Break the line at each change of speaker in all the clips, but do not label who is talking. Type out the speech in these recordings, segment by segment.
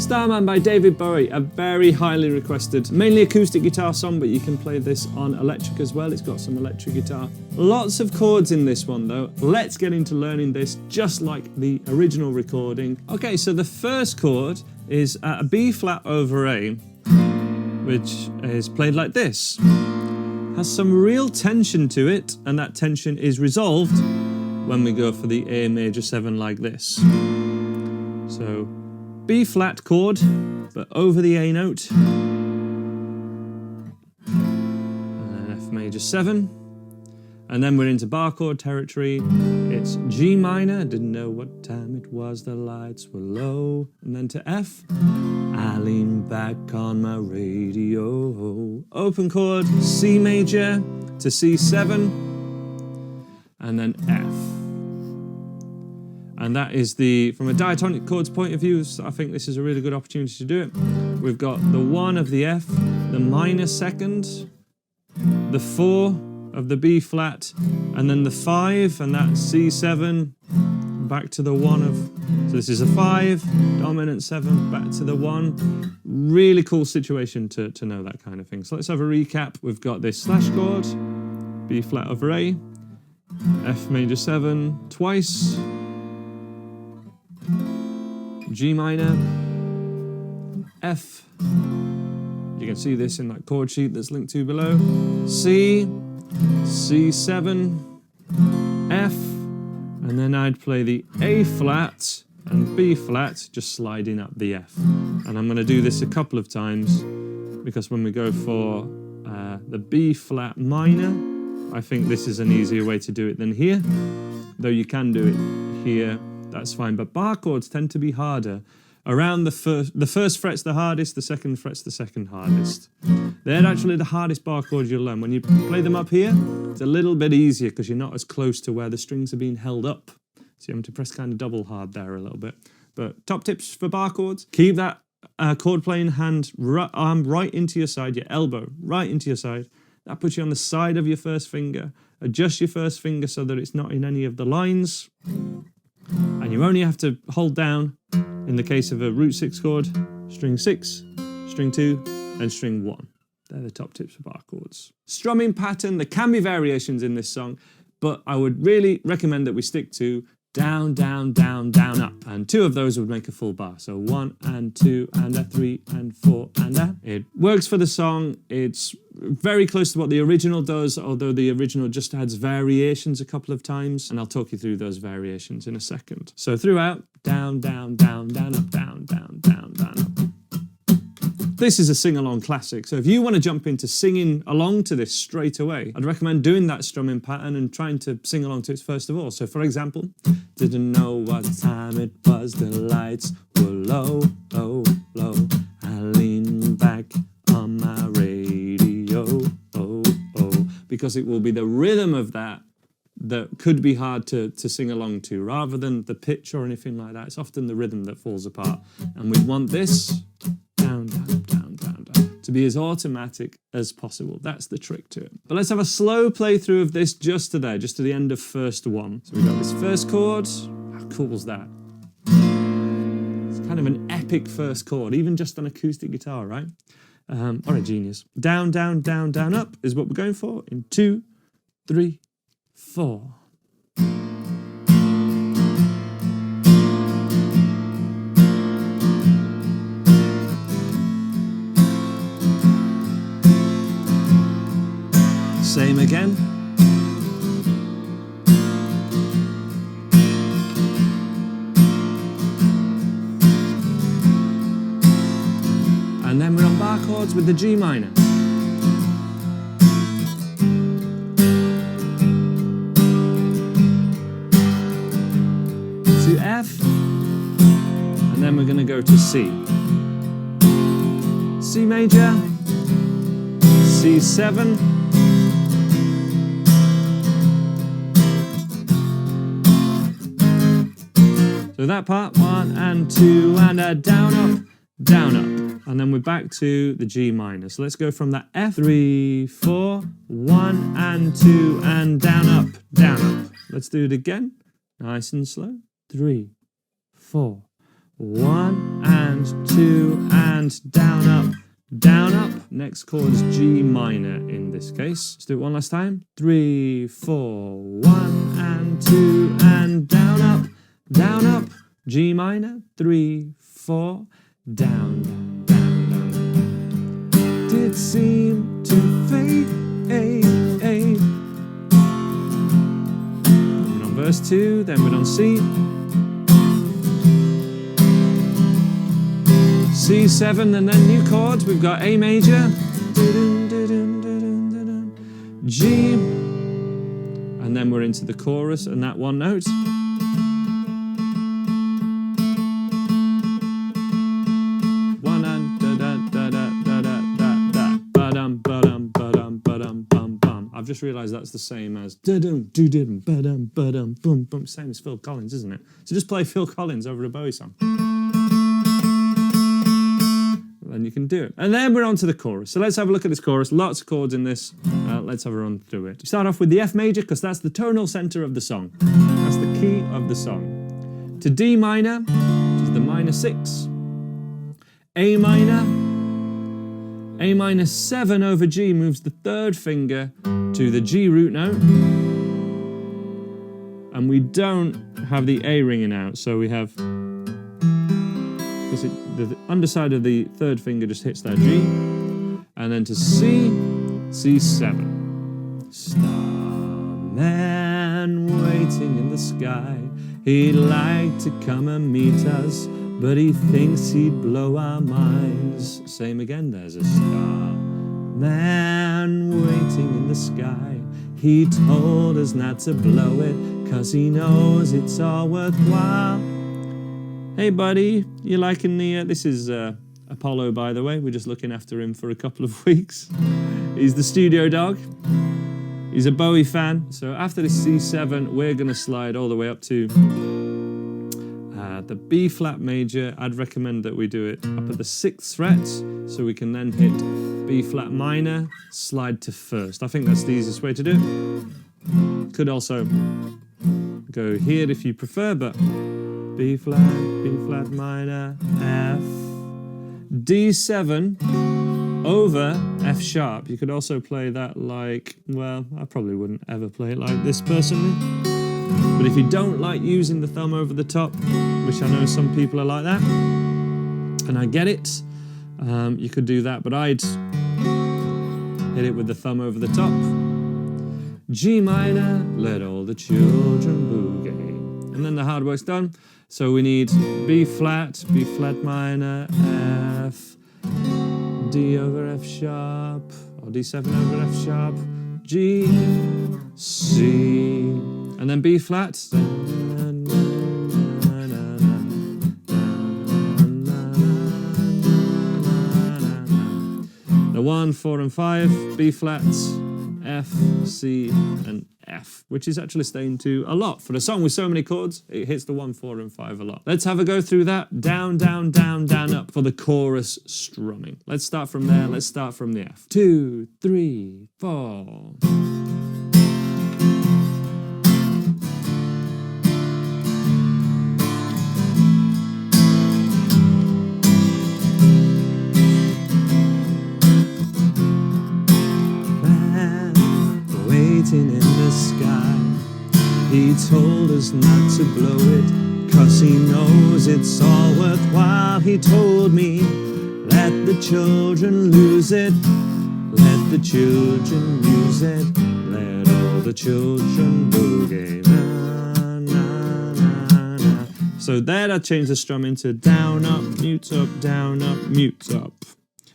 Starman by David Bowie, a very highly requested, mainly acoustic guitar song, but you can play this on electric as well. It's got some electric guitar. Lots of chords in this one though. Let's get into learning this just like the original recording. Okay, so the first chord is a B flat over A, which is played like this. Has some real tension to it, and that tension is resolved when we go for the A major 7 like this. So B flat chord, but over the A note, and then F major 7, and then we're into bar chord territory. It's G minor, didn't know what time it was, the lights were low, and then to F, I lean back on my radio. Open chord, C major to C7, and then F. And that is from a diatonic chords point of view, so I think this is a really good opportunity to do it. We've got the 1 of the F, the minor second, the 4 of the B flat, and then the 5, and that's C7, back to the 1 of, so this is a 5, dominant 7, back to the 1. Really cool situation to know that kind of thing. So let's have a recap. We've got this slash chord, B flat over A, F major 7 twice, G minor, F, you can see this in that chord sheet that's linked to below, C, C7, F, and then I'd play the A flat and B flat, just sliding up the F. And I'm going to do this a couple of times, because when we go for the B flat minor, I think this is an easier way to do it than here, though you can do it here. That's fine, but bar chords tend to be harder. Around the first fret's the hardest, the second fret's the second hardest. They're actually the hardest bar chords you'll learn. When you play them up here, it's a little bit easier because you're not as close to where the strings are being held up. So you have to press kind of double hard there a little bit. But top tips for bar chords, keep that chord playing hand, arm right into your side, your elbow right into your side. That puts you on the side of your first finger. Adjust your first finger so that it's not in any of the lines. And you only have to hold down, in the case of a root 6 chord, string 6, string 2, and string 1. They're the top tips for bar chords. Strumming pattern, there can be variations in this song, but I would really recommend that we stick to down, down, down, down, up. And 2 of those would make a full bar. So 1 and 2 and a 3 and 4 and a. It works for the song. It's very close to what the original does, although the original just adds variations a couple of times, and I'll talk you through those variations in a second. So throughout, down, down, down, down, up, down, down, down, down, up. This is a sing-along classic, so if you want to jump into singing along to this straight away, I'd recommend doing that strumming pattern and trying to sing along to it first of all. So for example, didn't know what time it was, the lights were low, low, low. I lean back on my radio, oh, oh, because it will be the rhythm of that could be hard to sing along to, rather than the pitch or anything like that. It's often the rhythm that falls apart, and we want this down, down, down, down, down, to be as automatic as possible. That's the trick to it. But let's have a slow playthrough of this just to the end of first 1. So we've got this first chord. How cool was that? It's kind of an epic first chord, even just on acoustic guitar, right? All right, genius. Down, down, down, down, up is what we're going for in 2, 3, 4. Same again. And then we're on bar chords with the G minor. To F, and then we're going to go to C. C major, C7, so that part, 1 and 2 and a down, up, down, up. And then we're back to the G minor. So let's go from that F, 3, 4, 1 and 2 and down, up, down, up. Let's do it again, nice and slow. 3, 4, 1 and 2 and down, up, down, up. Next chord is G minor in this case. Let's do it one last time. 3, 4, 1 and 2 and down, up, down, up. G minor, 3, 4, down, down, down, down. Did seem to fade. We're on verse 2, then we're on C. C7, and then new chords. We've got A major, G, and then we're into the chorus and that one note. One and da da da da da da da da ba-dum ba-dum ba-dum ba-dum bum bum. I've just realised that's the same as da-dum do-dum ba-dum ba-dum bum bum. Same as Phil Collins, isn't it? So just play Phil Collins over a Bowie song. And you can do it. And then we're on to the chorus. So let's have a look at this chorus. Lots of chords in this. Let's have a run through it. You start off with the F major because that's the tonal center of the song. That's the key of the song. To D minor, which is the minor 6. A minor. A minor 7 over G moves the third finger to the G root note. And we don't have the A ringing out, so we have... the underside of the third finger just hits that G. And then to C, C7. Starman waiting in the sky. He'd like to come and meet us, but he thinks he'd blow our minds. Same again, there's a starman waiting in the sky. He told us not to blow it, 'cause he knows it's all worthwhile. Hey buddy, you liking the... this is Apollo, by the way. We're just looking after him for a couple of weeks. He's the studio dog. He's a Bowie fan. So after the C7, we're going to slide all the way up to the B flat major. I'd recommend that we do it up at the 6th fret, so we can then hit B flat minor, slide to 1st. I think that's the easiest way to do it. Could also go here if you prefer, but... B flat minor, F, D7 over F sharp. You could also play that like, well, I probably wouldn't ever play it like this personally. But if you don't like using the thumb over the top, which I know some people are like that, and I get it, you could do that, but I'd hit it with the thumb over the top. G minor, let all the children boogie. And then the hard work's done. So we need B flat minor, F, D over F sharp, or D7 over F sharp, G, C, and then B flat. The 1, 4 and 5, B flats, F, C and F, which is actually staying to a lot. For a song with so many chords, it hits the 1, 4 and 5 a lot. Let's have a go through that. Down, down, down, down, up for the chorus strumming. Let's start from there. Let's start from the F. 2, 3, 4. In the sky, he told us not to blow it, 'cause he knows it's all worthwhile. He told me, let the children lose it, let the children use it, let all the children boogie. Na, na, na, na. So there I changed the strumming to down, up, mute, up.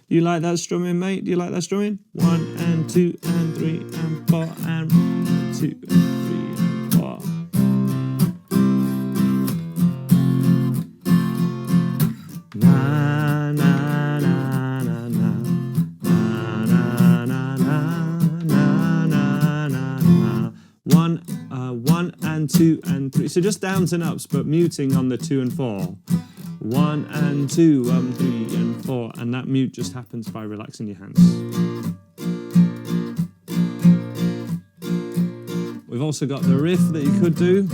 You like that strumming, mate? Do you like that strumming? 1 and 2 and 3 and 4 and 2 and 3 and 4. Na na na na na na na na na na na. 1 and 2 and 3. So just downs and ups, but muting on the 2 and 4. 1 and 2, 3 and 4, and that mute just happens by relaxing your hands. We've also got the riff that you could do.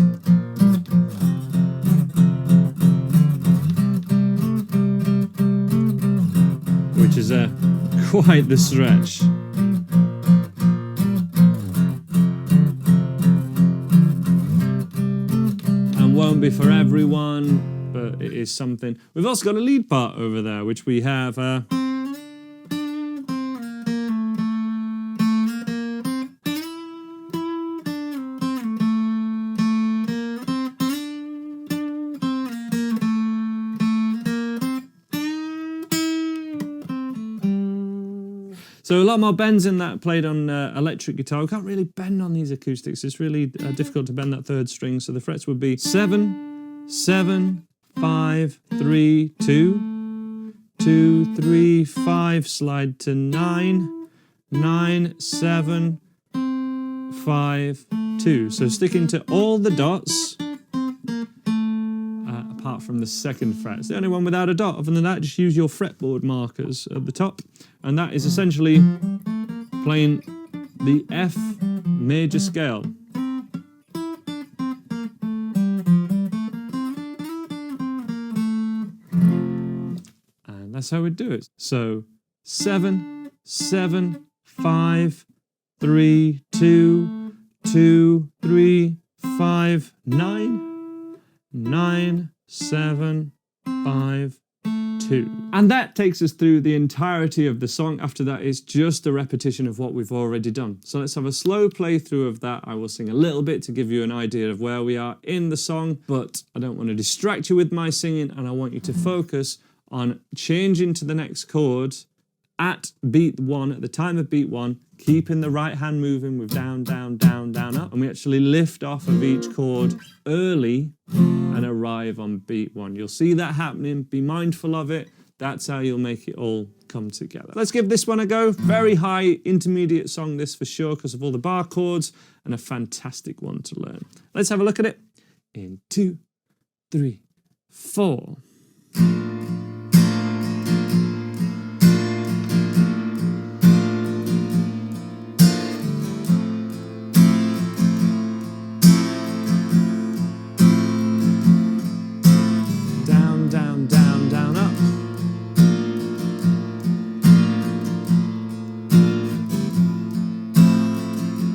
is quite the stretch. And won't be for everyone, but it is something. We've also got a lead part over there, which we have... So a lot more bends in that played on electric guitar. We can't really bend on these acoustics. It's really difficult to bend that third string. So the frets would be 7, 7, 5, 3, 2, 2, 3, 5, slide to 9, 9, 7, 5, 2. So sticking to all the dots, apart from the second fret. It's the only one without a dot. Other than that, just use your fretboard markers at the top. And that is essentially playing the F major scale. And that's how we do it. So 7, 7, 5, 3, 2, 2, 3, 5, 9, 9, 7, 5, 2. And that takes us through the entirety of the song. After that is just a repetition of what we've already done. So let's have a slow playthrough of that. I will sing a little bit to give you an idea of where we are in the song, but I don't want to distract you with my singing, and I want you to focus on changing to the next chord at beat 1, at the time of beat 1, keeping the right hand moving with down, down, down, down, up. And we actually lift off of each chord early and arrive on beat 1. You'll see that happening. Be mindful of it. That's how you'll make it all come together. Let's give this one a go. Very high intermediate song, this for sure, because of all the bar chords, and a fantastic one to learn. Let's have a look at it in 2, 3, 4.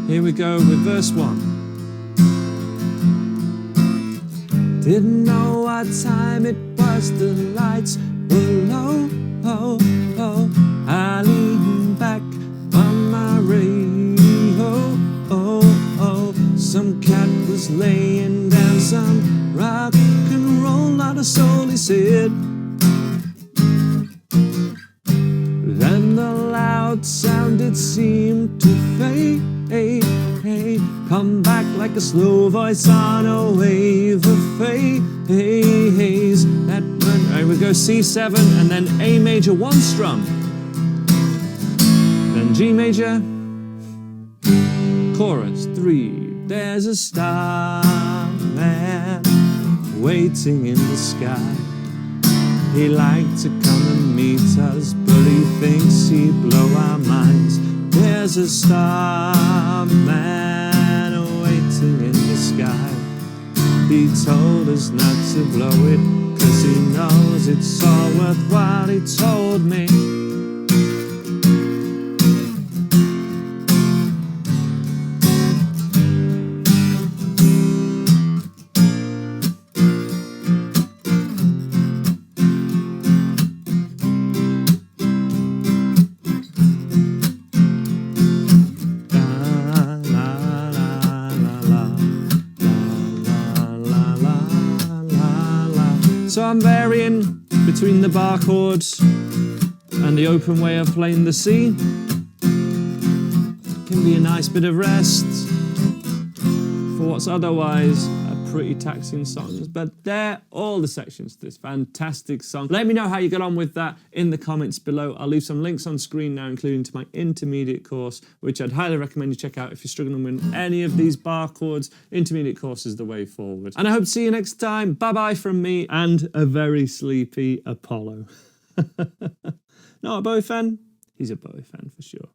Here we go with verse 1. Didn't know what time it was, the lights were low. Oh, oh. I leaned back on my radio. Oh, oh. Some cat was laying down some rock and roll, not a soul, he said. Then the loud sound, it seemed to fade. Hey, hey, come back like a slow voice on a wave of haze. That one, right, we go C7 and then A major 1 strum, then G major, chorus 3. There's a starman waiting in the sky. He liked to come and meet us, but he thinks he'd blow our minds. There's a starman waiting in the sky. He told us not to blow it, 'cause he knows it's all worthwhile, he told me. So I'm varying between the bar chords and the open way of playing the C. Can be a nice bit of rest for what's otherwise a pretty taxing songs, but they're all the sections to this fantastic song. Let me know how you got on with that in the comments below. I'll leave some links on screen now, including to my intermediate course, which I'd highly recommend you check out if you're struggling with any of these bar chords. Intermediate course is the way forward. And I hope to see you next time. Bye-bye from me and a very sleepy Apollo. Not a Bowie fan? He's a Bowie fan for sure.